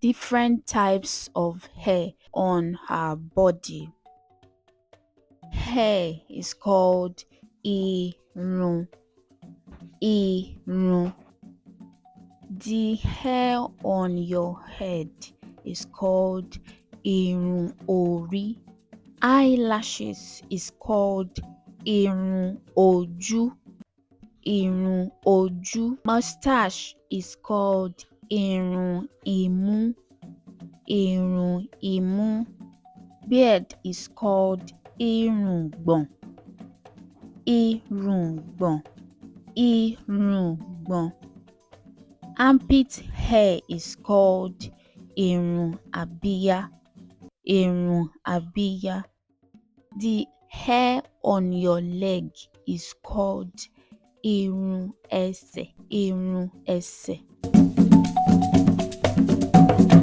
different types of hair on her body. Hair is called irun. Irun. The hair on your head is called irun orí. Eyelashes is called irun ojú. Irun ojú. Mustache is called irun imú. Irun imú. Beard is called irùngbọ̀n. Irùngbọ̀n. Irùngbọ̀n. Armpit hair is called irun abíyá. Irun abíyá. The hair on your leg is called irun ẹsẹ̀. Irun ẹsẹ̀.